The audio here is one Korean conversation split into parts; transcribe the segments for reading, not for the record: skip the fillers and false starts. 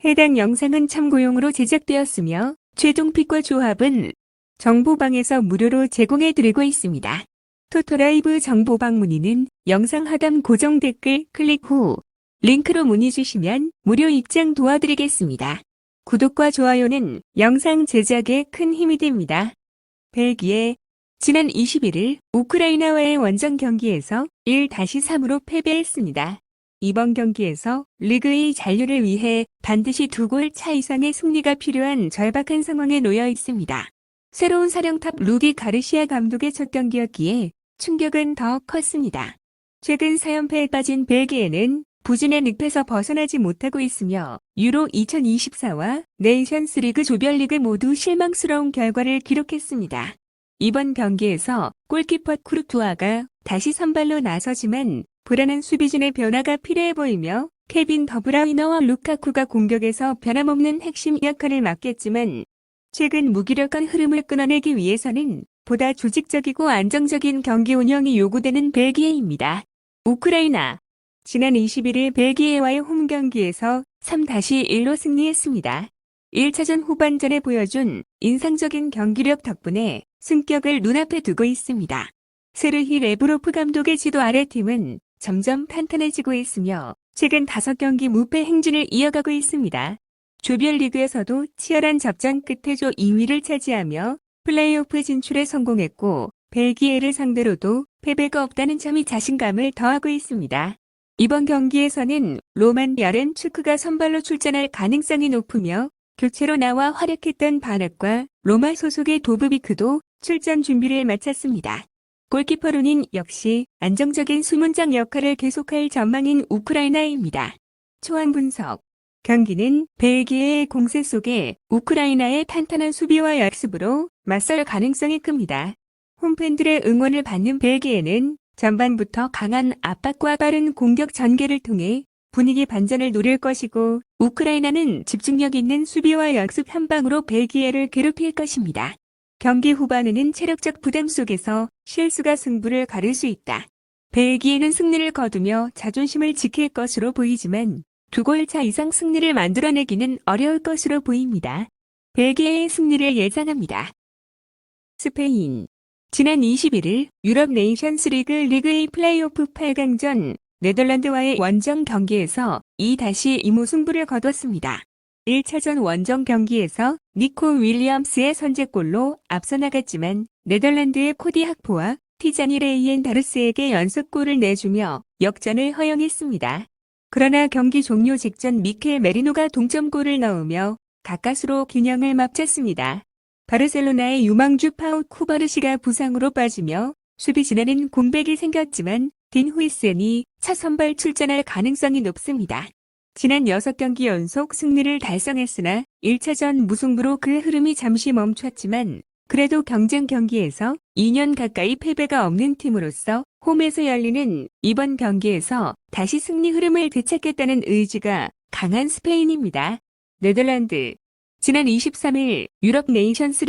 해당 영상은 참고용으로 제작되었으며 최종픽과 조합은 정보방에서 무료로 제공해드리고 있습니다. 토토라이브 정보방 문의는 영상 하단 고정 댓글 클릭 후 링크로 문의 주시면 무료 입장 도와드리겠습니다. 구독과 좋아요는 영상 제작에 큰 힘이 됩니다. 벨기에 지난 21일 우크라이나와의 원정 경기에서 1-3으로 패배했습니다. 이번 경기에서 리그의 잔류를 위해 반드시 2골 차 이상의 승리가 필요한 절박한 상황에 놓여 있습니다. 새로운 사령탑 루디 가르시아 감독의 첫 경기였기에 충격은 더 컸습니다. 최근 4연패에 빠진 벨기에는 부진의 늪에서 벗어나지 못하고 있으며 유로 2024와 네이션스리그 조별리그 모두 실망스러운 결과를 기록했습니다. 이번 경기에서 골키퍼 쿠르투아가 다시 선발로 나서지만 불안한 수비진의 변화가 필요해 보이며 케빈 더브라이너와 루카쿠가 공격에서 변함없는 핵심 역할을 맡겠지만 최근 무기력한 흐름을 끊어내기 위해서는 보다 조직적이고 안정적인 경기 운영이 요구되는 벨기에입니다. 우크라이나 지난 21일 벨기에와의 홈 경기에서 3-1로 승리했습니다. 1차전 후반전에 보여준 인상적인 경기력 덕분에 승격을 눈앞에 두고 있습니다. 세르히 레브로프 감독의 지도 아래 팀은 점점 탄탄해지고 있으며 최근 5경기 무패 행진을 이어가고 있습니다. 조별리그에서도 치열한 접전 끝에 조 2위를 차지하며 플레이오프 진출에 성공했고 벨기에를 상대로도 패배가 없다는 점이 자신감을 더하고 있습니다. 이번 경기에서는 로만 야렌추크가 선발로 출전할 가능성이 높으며 교체로 나와 활약했던 바낙과 로마 소속의 도브비크도 출전 준비를 마쳤습니다. 골키퍼 루닌 역시 안정적인 수문장 역할을 계속할 전망인 우크라이나입니다. 초안 분석. 경기는 벨기에의 공세 속에 우크라이나의 탄탄한 수비와 역습으로 맞설 가능성이 큽니다. 홈팬들의 응원을 받는 벨기에는 전반부터 강한 압박과 빠른 공격 전개를 통해 분위기 반전을 노릴 것이고 우크라이나는 집중력 있는 수비와 역습 한 방으로 벨기에를 괴롭힐 것입니다. 경기 후반에는 체력적 부담 속에서 실수가 승부를 가를 수 있다. 벨기에는 승리를 거두며 자존심을 지킬 것으로 보이지만 2골 차 이상 승리를 만들어내기는 어려울 것으로 보입니다. 벨기에의 승리를 예상합니다. 스페인 지난 21일 유럽 네이션스 리그 리그의 플레이오프 8강전 네덜란드와의 원정 경기에서 2-2 무승부를 거뒀습니다. 1차전 원정 경기에서 니코 윌리엄스의 선제골로 앞서 나갔지만 네덜란드의 코디 학포와 티자니 레이엔 다르스에게 연속골을 내주며 역전을 허용했습니다. 그러나 경기 종료 직전 미켈 메리노가 동점골을 넣으며 가까스로 균형을 맞췄습니다. 바르셀로나의 유망주 파우 쿠바르시가 부상으로 빠지며 수비진에는 공백이 생겼지만 딘 후이센이 차 선발 출전할 가능성이 높습니다. 지난 6경기 연속 승리를 달성했으나 1차전 무승부로 그 흐름이 잠시 멈췄지만 그래도 경쟁 경기에서 2년 가까이 패배가 없는 팀으로서 홈에서 열리는 이번 경기에서 다시 승리 흐름을 되찾겠다는 의지가 강한 스페인입니다. 네덜란드 지난 23일 유럽 네이션스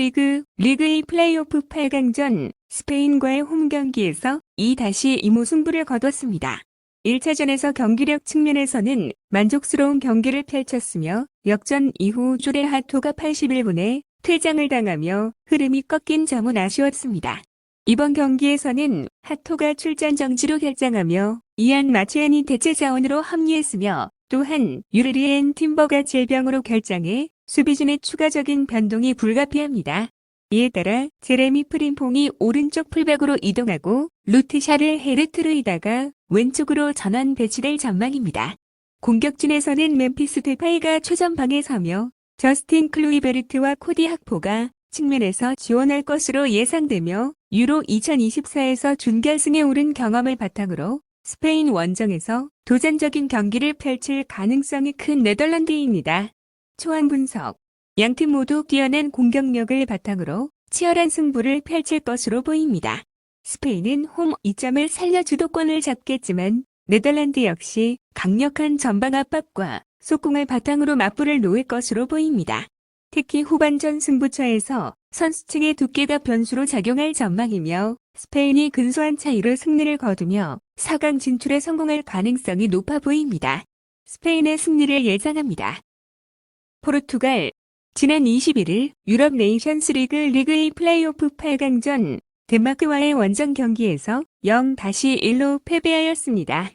리그의 플레이오프 8강전 스페인과의 홈 경기에서 2-2 무승부를 거뒀습니다. 1차전에서 경기력 측면에서는 만족스러운 경기를 펼쳤으며 역전 이후 조레 하토가 81분에 퇴장을 당하며 흐름이 꺾인 점은 아쉬웠습니다. 이번 경기에서는 하토가 출전 정지로 결정하며 이안 마체안이 대체 자원으로 합류했으며 또한 유르리엔 팀버가 질병으로 결정해 수비진의 추가적인 변동이 불가피합니다. 이에 따라 제레미 프림퐁이 오른쪽 풀백으로 이동하고 루트샤를 헤르트르이다가 왼쪽으로 전환 배치될 전망입니다. 공격진에서는 멤피스 데파이가 최전방에 서며 저스틴 클루이베르트와 코디 학포가 측면에서 지원할 것으로 예상되며 유로 2024에서 준결승에 오른 경험을 바탕으로 스페인 원정에서 도전적인 경기를 펼칠 가능성이 큰 네덜란드입니다. 초안 분석. 양팀 모두 뛰어난 공격력을 바탕으로 치열한 승부를 펼칠 것으로 보입니다. 스페인은 홈 2점을 살려 주도권을 잡겠지만 네덜란드 역시 강력한 전방 압박과 속공을 바탕으로 맞불을 놓을 것으로 보입니다. 특히 후반전 승부처에서 선수층의 두께가 변수로 작용할 전망이며 스페인이 근소한 차이로 승리를 거두며 4강 진출에 성공할 가능성이 높아 보입니다. 스페인의 승리를 예상합니다. 포르투갈. 지난 21일 유럽 네이션스 리그 A 플레이오프 8강전 덴마크와의 원정 경기에서 0-1로 패배하였습니다.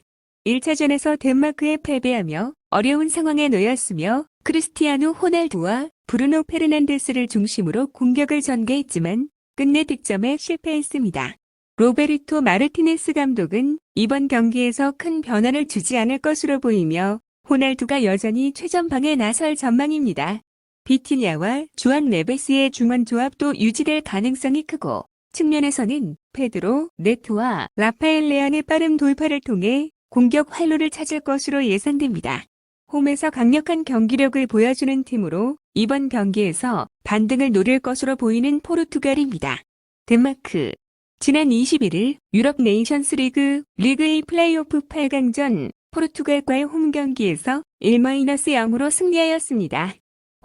1차전에서 덴마크에 패배하며 어려운 상황에 놓였으며 크리스티아누 호날두와 브루노 페르난데스를 중심으로 공격을 전개했지만 끝내 득점에 실패했습니다. 로베르토 마르티네스 감독은 이번 경기에서 큰 변화를 주지 않을 것으로 보이며 호날두가 여전히 최전방에 나설 전망입니다. 비티냐와 주안 네베스의 중원 조합도 유지될 가능성이 크고 측면에서는 페드로 네토와 라파엘 레안의 빠른 돌파를 통해 공격 활로를 찾을 것으로 예상됩니다. 홈에서 강력한 경기력을 보여주는 팀으로 이번 경기에서 반등을 노릴 것으로 보이는 포르투갈입니다. 덴마크. 지난 21일 유럽 네이션스 리그 A 플레이오프 8강전 포르투갈과의 홈 경기에서 1-0으로 승리하였습니다.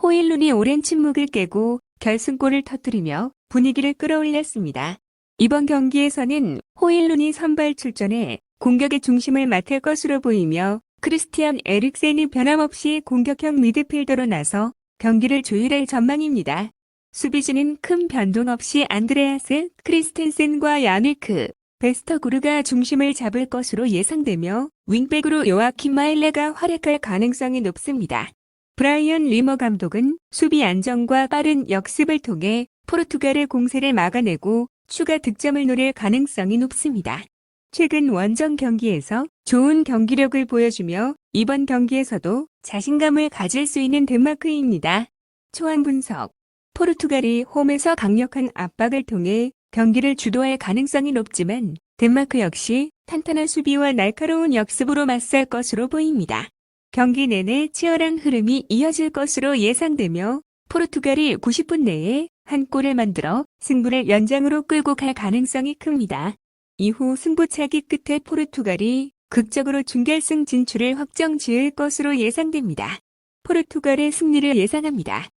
호일룬이 오랜 침묵을 깨고 결승골을 터뜨리며 분위기를 끌어올렸습니다. 이번 경기에서는 호일룬이 선발 출전해 공격의 중심을 맡을 것으로 보이며 크리스티안 에릭센이 변함없이 공격형 미드필더로 나서 경기를 조율할 전망입니다. 수비진은 큰 변동 없이 안드레아스 크리스텐센과 야니크 베스터구르가 중심을 잡을 것으로 예상되며 윙백으로 요아킴 마일레가 활약할 가능성이 높습니다. 브라이언 리머 감독은 수비 안정과 빠른 역습을 통해 포르투갈의 공세를 막아내고 추가 득점을 노릴 가능성이 높습니다. 최근 원정 경기에서 좋은 경기력을 보여주며 이번 경기에서도 자신감을 가질 수 있는 덴마크입니다. 초안 분석. 포르투갈이 홈에서 강력한 압박을 통해 경기를 주도할 가능성이 높지만 덴마크 역시 탄탄한 수비와 날카로운 역습으로 맞설 것으로 보입니다. 경기 내내 치열한 흐름이 이어질 것으로 예상되며 포르투갈이 90분 내에 한 골을 만들어 승부를 연장으로 끌고 갈 가능성이 큽니다. 이후 승부차기 끝에 포르투갈이 극적으로 준결승 진출을 확정 지을 것으로 예상됩니다. 포르투갈의 승리를 예상합니다.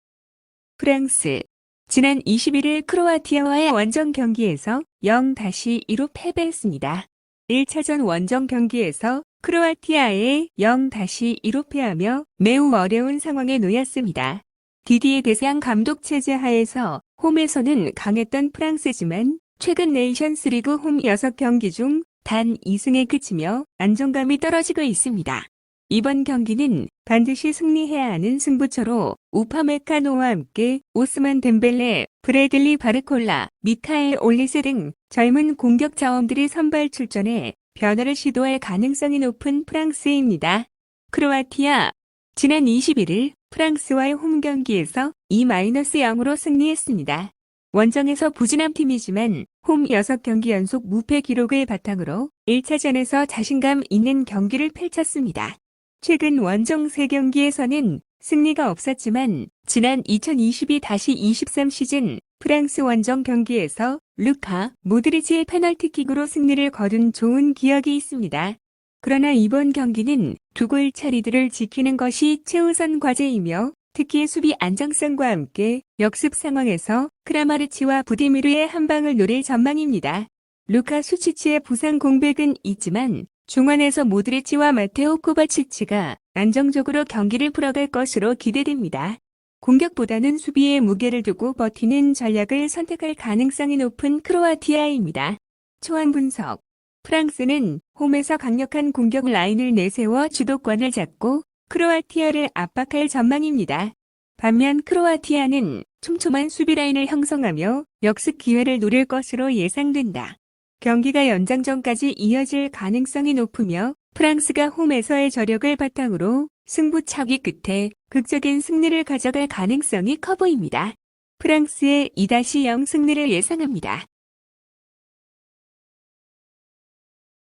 프랑스. 지난 21일 크로아티아와의 원정 경기에서 0-2로 패배했습니다. 1차전 원정 경기에서 크로아티아에 0-2로 패하며 매우 어려운 상황에 놓였습니다. 디디에 데상 감독 체제 하에서 홈에서는 강했던 프랑스지만 최근 네이션스 리그 홈 6경기 중 단 2승에 그치며 안정감이 떨어지고 있습니다. 이번 경기는 반드시 승리해야 하는 승부처로 우파메카노와 함께 오스만 덴벨레, 브래들리 바르콜라, 미카엘 올리세 등 젊은 공격 자원들이 선발 출전해 변화를 시도할 가능성이 높은 프랑스입니다. 크로아티아. 지난 21일 프랑스와의 홈 경기에서 2-0으로 승리했습니다. 원정에서 부진한 팀이지만 홈 6경기 연속 무패 기록을 바탕으로 1차전에서 자신감 있는 경기를 펼쳤습니다. 최근 원정 3경기에서는 승리가 없었지만 지난 2022-23 시즌 프랑스 원정 경기에서 루카 모드리치의 페널티킥으로 승리를 거둔 좋은 기억이 있습니다. 그러나 이번 경기는 두 골 차리들을 지키는 것이 최우선 과제이며 특히 수비 안정성과 함께 역습 상황에서 크라마르치와 부디미르의 한 방을 노릴 전망입니다. 루카 수치치의 부상 공백은 있지만 중원에서 모드리치와 마테오 코바치치가 안정적으로 경기를 풀어갈 것으로 기대됩니다. 공격보다는 수비에 무게를 두고 버티는 전략을 선택할 가능성이 높은 크로아티아입니다. 초안 분석. 프랑스는 홈에서 강력한 공격 라인을 내세워 주도권을 잡고 크로아티아를 압박할 전망입니다. 반면 크로아티아는 촘촘한 수비 라인을 형성하며 역습 기회를 노릴 것으로 예상된다. 경기가 연장전까지 이어질 가능성이 높으며 프랑스가 홈에서의 저력을 바탕으로 승부차기 끝에 극적인 승리를 가져갈 가능성이 커 보입니다. 프랑스의 2-0 승리를 예상합니다.